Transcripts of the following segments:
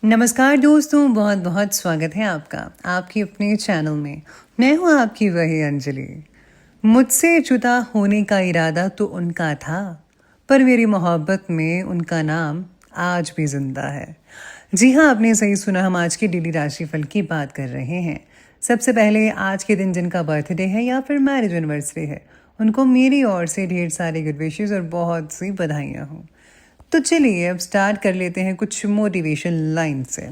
नमस्कार दोस्तों, बहुत बहुत स्वागत है आपका आपकी अपने चैनल में। मैं हूँ आपकी वही अंजलि। मुझसे जुदा होने का इरादा तो उनका था, पर मेरी मोहब्बत में उनका नाम आज भी जिंदा है। जी हाँ, आपने सही सुना। हम आज के डेली राशिफल की बात कर रहे हैं। सबसे पहले आज के दिन जिनका बर्थडे है या फिर मैरिज एनिवर्सरी है, उनको मेरी ओर से ढेर सारी गुड विशेस और बहुत सी बधाइयाँ हों। तो चलिए अब स्टार्ट कर लेते हैं कुछ मोटिवेशन लाइन से।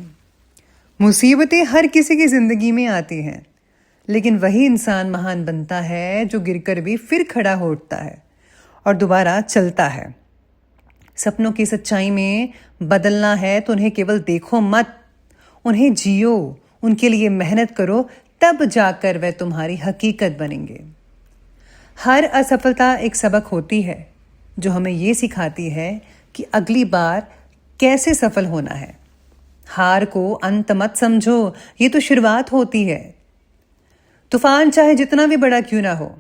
मुसीबतें हर किसी की ज़िंदगी में आती हैं, लेकिन वही इंसान महान बनता है जो गिरकर भी फिर खड़ा हो उठता है और दोबारा चलता है। सपनों की सच्चाई में बदलना है तो उन्हें केवल देखो मत, उन्हें जियो, उनके लिए मेहनत करो, तब जाकर वह तुम्हारी हकीकत बनेंगे। हर असफलता एक सबक होती है जो हमें ये सिखाती है कि अगली बार कैसे सफल होना है। हार को अंत मत समझो, ये तो शुरुआत होती है। तूफान चाहे जितना भी बड़ा क्यों ना हो,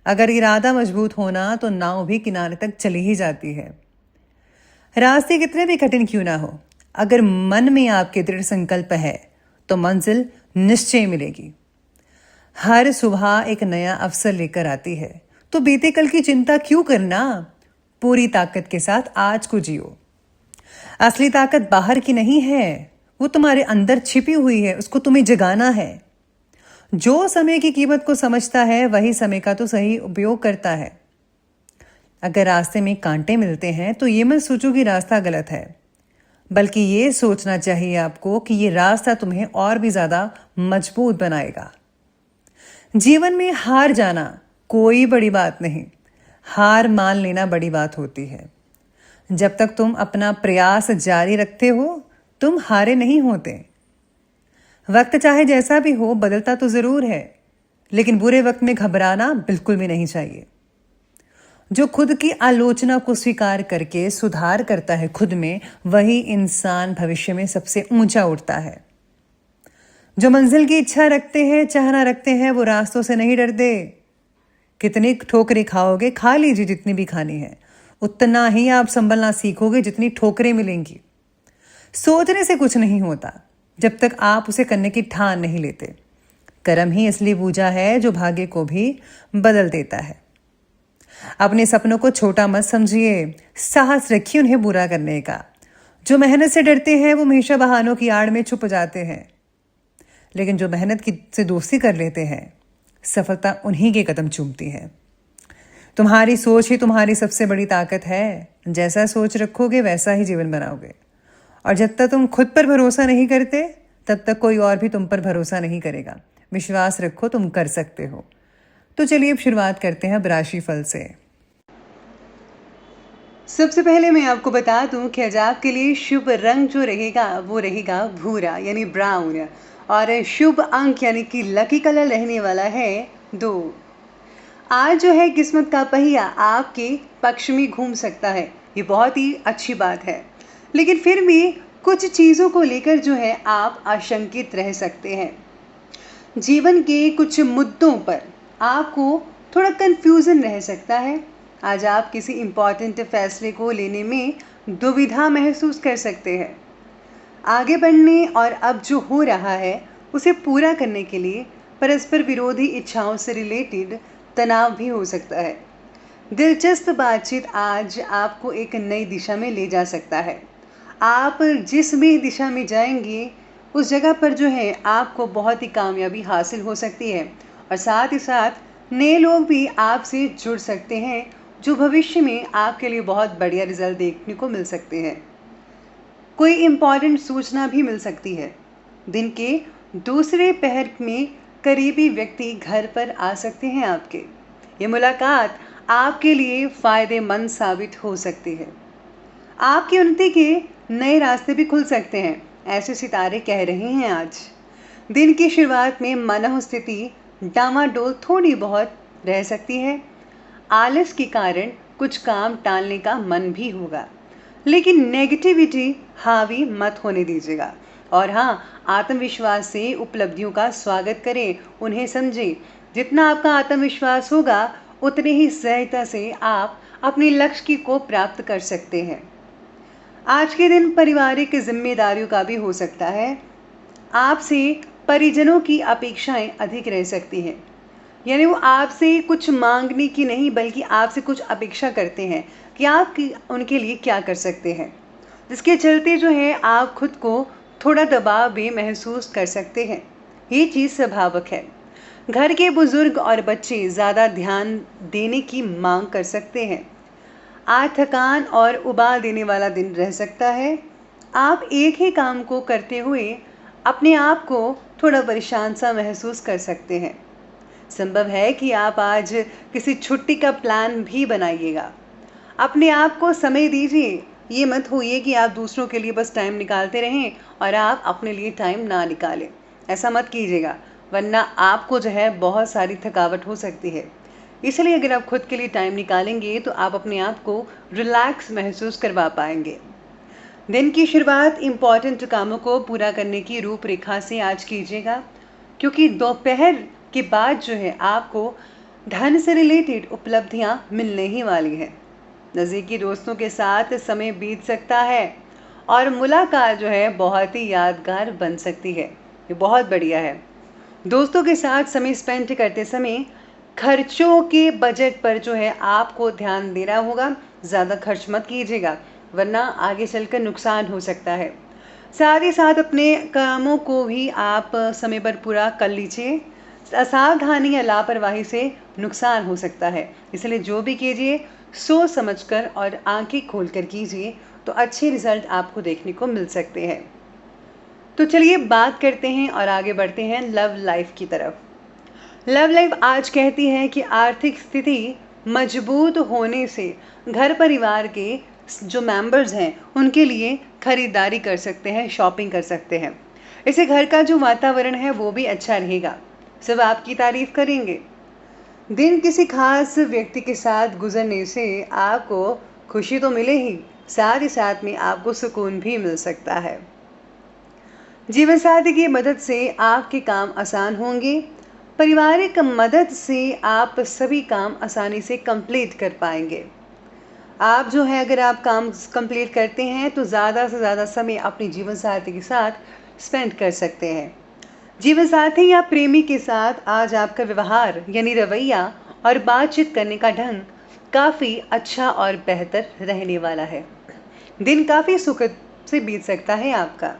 अगर इरादा मजबूत होना तो नाव भी किनारे तक चली ही जाती है। रास्ते कितने भी कठिन क्यों ना हो, अगर मन में आपके दृढ़ संकल्प है तो मंजिल निश्चय मिलेगी। हर सुबह एक नया अवसर लेकर आती है, तो बीते कल की चिंता क्यों करना। पूरी ताकत के साथ आज को जियो। असली ताकत बाहर की नहीं है, वो तुम्हारे अंदर छिपी हुई है, उसको तुम्हें जगाना है। जो समय की कीमत को समझता है वही समय का तो सही उपयोग करता है। अगर रास्ते में कांटे मिलते हैं तो ये मत सोचो कि रास्ता गलत है, बल्कि ये सोचना चाहिए आपको कि ये रास्ता तुम्हें और भी ज्यादा मजबूत बनाएगा। जीवन में हार जाना कोई बड़ी बात नहीं, हार मान लेना बड़ी बात होती है। जब तक तुम अपना प्रयास जारी रखते हो, तुम हारे नहीं होते। वक्त चाहे जैसा भी हो, बदलता तो जरूर है, लेकिन बुरे वक्त में घबराना बिल्कुल भी नहीं चाहिए। जो खुद की आलोचना को स्वीकार करके सुधार करता है खुद में, वही इंसान भविष्य में सबसे ऊंचा उठता है। जो मंजिल की इच्छा रखते हैं, चाहना रखते हैं, वो रास्तों से नहीं डरते। कितनी ठोकरें खाओगे, खा लीजिए जितनी भी खानी है, उतना ही आप संभलना सीखोगे जितनी ठोकरें मिलेंगी। सोचने से कुछ नहीं होता जब तक आप उसे करने की ठान नहीं लेते। कर्म ही असली पूजा है जो भाग्य को भी बदल देता है। अपने सपनों को छोटा मत समझिए, साहस रखिए उन्हें पूरा करने का। जो मेहनत से डरते हैं वो हमेशा बहानों की आड़ में छुप जाते हैं, लेकिन जो मेहनत की से दोस्ती कर लेते हैं, सफलता उन्हीं के कदम चूमती है। तुम्हारी सोच ही तुम्हारी सबसे बड़ी ताकत है। जैसा सोच रखोगे वैसा ही जीवन बनाओगे, और जब तक तुम खुद पर भरोसा नहीं करते तब तक कोई और भी तुम पर भरोसा नहीं करेगा। विश्वास रखो, तुम कर सकते हो। तो चलिए अब शुरुआत करते हैं राशिफल से। सबसे पहले मैं आपको बता दूं कि आज आपके लिए शुभ रंग जो रहेगा वो रहेगा भूरा यानी ब्राउन, और शुभ अंक यानी कि लकी कलर रहने वाला है 2। आज जो है किस्मत का पहिया आपके पक्ष में घूम सकता है, ये बहुत ही अच्छी बात है। लेकिन फिर भी कुछ चीज़ों को लेकर जो है आप आशंकित रह सकते हैं। जीवन के कुछ मुद्दों पर आपको थोड़ा कंफ्यूजन रह सकता है। आज आप किसी इम्पॉर्टेंट फैसले को लेने में दुविधा महसूस कर सकते हैं। आगे बढ़ने और अब जो हो रहा है उसे पूरा करने के लिए परस्पर विरोधी इच्छाओं से रिलेटेड तनाव भी हो सकता है। दिलचस्प बातचीत आज आपको एक नई दिशा में ले जा सकता है। आप जिस भी दिशा में जाएंगे उस जगह पर जो है आपको बहुत ही कामयाबी हासिल हो सकती है, और साथ ही साथ नए लोग भी आपसे जुड़ सकते हैं जो भविष्य में आपके लिए बहुत बढ़िया रिजल्ट देखने को मिल सकते हैं। कोई इम्पॉर्टेंट सूचना भी मिल सकती है। दिन के दूसरे पहर में करीबी व्यक्ति घर पर आ सकते हैं आपके। ये मुलाकात आपके लिए फायदेमंद साबित हो सकती है। आपकी उन्नति के नए रास्ते भी खुल सकते हैं, ऐसे सितारे कह रहे हैं। आज दिन की शुरुआत में मनोस्थिति डामाडोल थोड़ी बहुत रह सकती है। आलस के कारण कुछ काम टालने का मन भी होगा, लेकिन नेगेटिविटी हावी मत होने दीजिएगा। और हाँ, आत्मविश्वास से उपलब्धियों का स्वागत करें, उन्हें समझें। जितना आपका आत्मविश्वास होगा उतने ही सहजता से आप अपने लक्ष्य को प्राप्त कर सकते हैं। आज के दिन पारिवारिक जिम्मेदारियों का भी हो सकता है। आपसे परिजनों की अपेक्षाएं अधिक रह सकती हैं, यानी वो आपसे कुछ मांगने की नहीं बल्कि आपसे कुछ अपेक्षा करते हैं कि आप उनके लिए क्या कर सकते हैं, जिसके चलते जो है आप खुद को थोड़ा दबाव भी महसूस कर सकते हैं। ये चीज़ स्वाभाविक है। घर के बुजुर्ग और बच्चे ज़्यादा ध्यान देने की मांग कर सकते हैं। आज थकान और उबाल देने वाला दिन रह सकता है। आप एक ही काम को करते हुए अपने आप को थोड़ा परेशान सा महसूस कर सकते हैं। संभव है कि आप आज किसी छुट्टी का प्लान भी बनाइएगा। अपने आप को समय दीजिए। ये मत होइए कि आप दूसरों के लिए बस टाइम निकालते रहें और आप अपने लिए टाइम ना निकालें। ऐसा मत कीजिएगा, वरना आपको जो है बहुत सारी थकावट हो सकती है। इसलिए अगर आप खुद के लिए टाइम निकालेंगे तो आप अपने आप को रिलैक्स महसूस करवा पाएंगे। दिन की शुरुआत इम्पॉर्टेंट कामों को पूरा करने की रूपरेखा से आज कीजिएगा, क्योंकि दोपहर के बाद जो है आपको धन से रिलेटेड उपलब्धियां मिलने ही वाली है। नज़दीकी दोस्तों के साथ समय बीत सकता है और मुलाकात जो है बहुत ही यादगार बन सकती है। ये बहुत बढ़िया है। दोस्तों के साथ समय स्पेंड करते समय खर्चों के बजट पर जो है आपको ध्यान देना होगा। ज़्यादा खर्च मत कीजिएगा, वरना आगे चलकर नुकसान हो सकता है। साथ ही साथ अपने कामों को भी आप समय पर पूरा कर लीजिए। असावधानी या लापरवाही से नुकसान हो सकता है, इसलिए जो भी कीजिए सोच समझकर और आंखें खोलकर कीजिए, तो अच्छे रिजल्ट आपको देखने को मिल सकते हैं। तो चलिए बात करते हैं और आगे बढ़ते हैं लव लाइफ की तरफ। लव लाइफ आज कहती है कि आर्थिक स्थिति मजबूत होने से घर परिवार के जो मेंबर्स हैं उनके लिए खरीदारी कर सकते हैं, शॉपिंग कर सकते हैं। इससे घर का जो वातावरण है वो भी अच्छा रहेगा, सब आपकी तारीफ करेंगे। दिन किसी खास व्यक्ति के साथ गुजरने से आपको खुशी तो मिले ही, साथ ही साथ में आपको सुकून भी मिल सकता है। जीवन साथी की मदद से आपके काम आसान होंगे। पारिवारिक मदद से आप सभी काम आसानी से कंप्लीट कर पाएंगे। आप जो है अगर आप काम कंप्लीट करते हैं तो ज़्यादा से ज़्यादा समय अपने जीवन साथी के साथ स्पेंड कर सकते हैं। जीवन साथी या प्रेमी के साथ आज आपका व्यवहार यानी रवैया और बातचीत करने का ढंग काफ़ी अच्छा और बेहतर रहने वाला है। दिन काफ़ी सुखद से बीत सकता है आपका।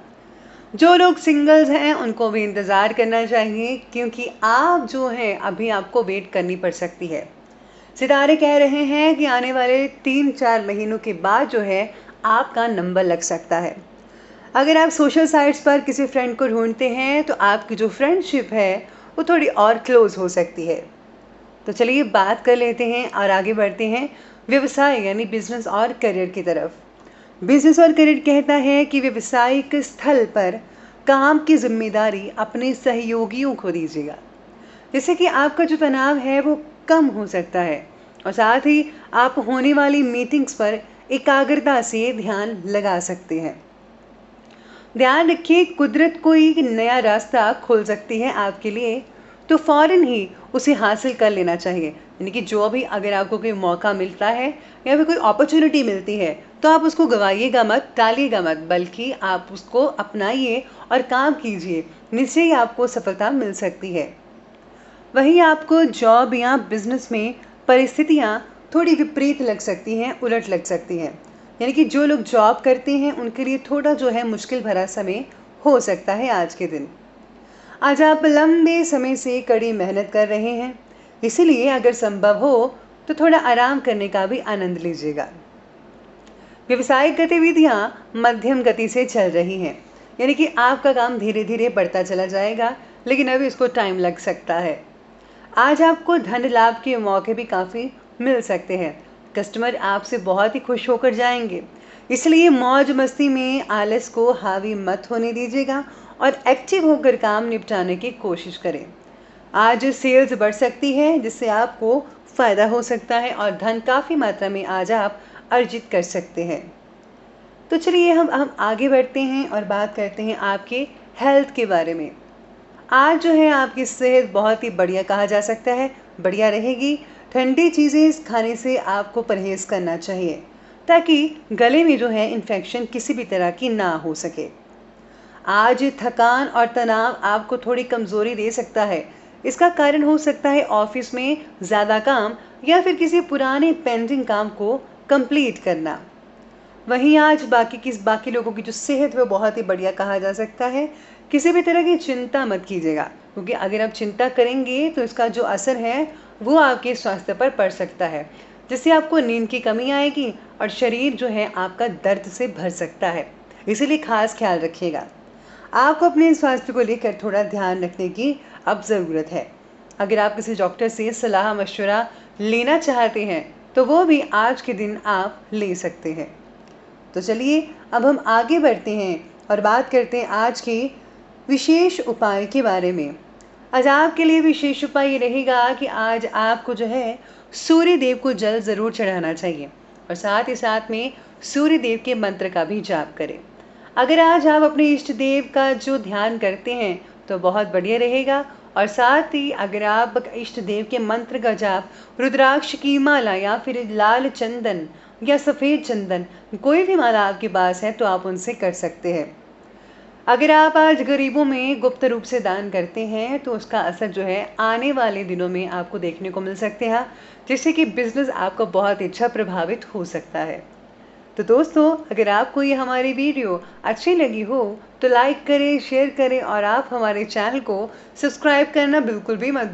जो लोग सिंगल्स हैं उनको भी इंतज़ार करना चाहिए, क्योंकि आप जो हैं अभी आपको वेट करनी पड़ सकती है। सितारे कह रहे हैं कि आने वाले 3-4 महीनों के बाद जो है आपका नंबर लग सकता है। अगर आप सोशल साइट्स पर किसी फ्रेंड को ढूंढते हैं तो आपकी जो फ्रेंडशिप है वो थोड़ी और क्लोज हो सकती है। तो चलिए बात कर लेते हैं और आगे बढ़ते हैं व्यवसाय यानी बिजनेस और करियर की तरफ। बिजनेस और करियर कहता है कि व्यवसायिक स्थल पर काम की जिम्मेदारी अपने सहयोगियों को दीजिएगा, जिससे कि आपका जो तनाव है वो कम हो सकता है और साथ ही आप होने वाली मीटिंग्स पर एकाग्रता से ध्यान लगा सकते हैं। ध्यान रखिए, कुदरत कोई नया रास्ता खोल सकती है आपके लिए, तो फ़ौरन ही उसे हासिल कर लेना चाहिए। यानी कि जो भी अगर आपको कोई मौका मिलता है या फिर कोई अपॉर्चुनिटी मिलती है तो आप उसको गवाइएगा मत, टालिएगा मत, बल्कि आप उसको अपनाइए और काम कीजिए। निश्चय ही आपको सफलता मिल सकती है। वहीं आपको जॉब या बिजनेस में परिस्थितियाँ थोड़ी विपरीत लग सकती हैं, उलट लग सकती हैं। यानी कि जो लोग जॉब करते हैं उनके लिए थोड़ा जो है मुश्किल भरा समय हो सकता है आज के दिन। आज आप लंबे समय से कड़ी मेहनत कर रहे हैं, इसीलिए अगर संभव हो तो थोड़ा आराम करने का भी आनंद लीजिएगा। व्यवसायिक गतिविधियां मध्यम गति से चल रही हैं, यानी कि आपका काम धीरे धीरे बढ़ता चला जाएगा, लेकिन अभी इसको टाइम लग सकता है। आज आपको धन लाभ के मौके भी काफ़ी मिल सकते हैं। कस्टमर आपसे बहुत ही खुश होकर जाएंगे, इसलिए मौज मस्ती में आलस को हावी मत होने दीजिएगा और एक्टिव होकर काम निपटाने की कोशिश करें। आज सेल्स बढ़ सकती है, जिससे आपको फ़ायदा हो सकता है और धन काफ़ी मात्रा में आज आप अर्जित कर सकते हैं। तो चलिए हम आगे बढ़ते हैं और बात करते हैं आपके हेल्थ के बारे में। आज जो है आपकी सेहत बहुत ही बढ़िया कहा जा सकता है, बढ़िया रहेगी। ठंडी चीज़ें खाने से आपको परहेज़ करना चाहिए। ताकि गले में जो है इन्फेक्शन किसी भी तरह की ना हो सके। आज थकान और तनाव आपको थोड़ी कमज़ोरी दे सकता है। इसका कारण हो सकता है ऑफिस में ज़्यादा काम या फिर किसी पुराने पेंडिंग काम को कंप्लीट करना। वहीं आज बाकी लोगों की जो सेहत है वो बहुत ही बढ़िया कहा जा सकता है। किसी भी तरह की चिंता मत कीजिएगा, क्योंकि अगर आप चिंता करेंगे तो इसका जो असर है वो आपके स्वास्थ्य पर पड़ सकता है, जिससे आपको नींद की कमी आएगी और शरीर जो है आपका दर्द से भर सकता है। इसीलिए खास ख्याल रखिएगा। आपको अपने स्वास्थ्य को लेकर थोड़ा ध्यान रखने की अब ज़रूरत है। अगर आप किसी डॉक्टर से सलाह मशवरा लेना चाहते हैं तो वो भी आज के दिन आप ले सकते हैं। तो चलिए अब हम आगे बढ़ते हैं और बात करते हैं आज के विशेष उपाय के बारे में। आज आपके लिए विशेष उपाय ये रहेगा कि आज आपको जो है सूर्य देव को जल ज़रूर चढ़ाना चाहिए और साथ ही साथ में सूर्य देव के मंत्र का भी जाप करें। अगर आज आप अपने इष्ट देव का जो ध्यान करते हैं तो बहुत बढ़िया रहेगा। और साथ ही अगर आप इष्ट देव के मंत्र का जाप रुद्राक्ष की माला या फिर लाल चंदन या सफ़ेद चंदन, कोई भी माला आपके पास है तो आप उनसे कर सकते हैं। अगर आप आज गरीबों में गुप्त रूप से दान करते हैं तो उसका असर जो है आने वाले दिनों में आपको देखने को मिल सकते हैं, जिससे कि बिजनेस आपका बहुत अच्छा प्रभावित हो सकता है। तो दोस्तों, अगर आपको ये हमारी वीडियो अच्छी लगी हो तो लाइक करें, शेयर करें और आप हमारे चैनल को सब्सक्राइब करना बिल्कुल भी मत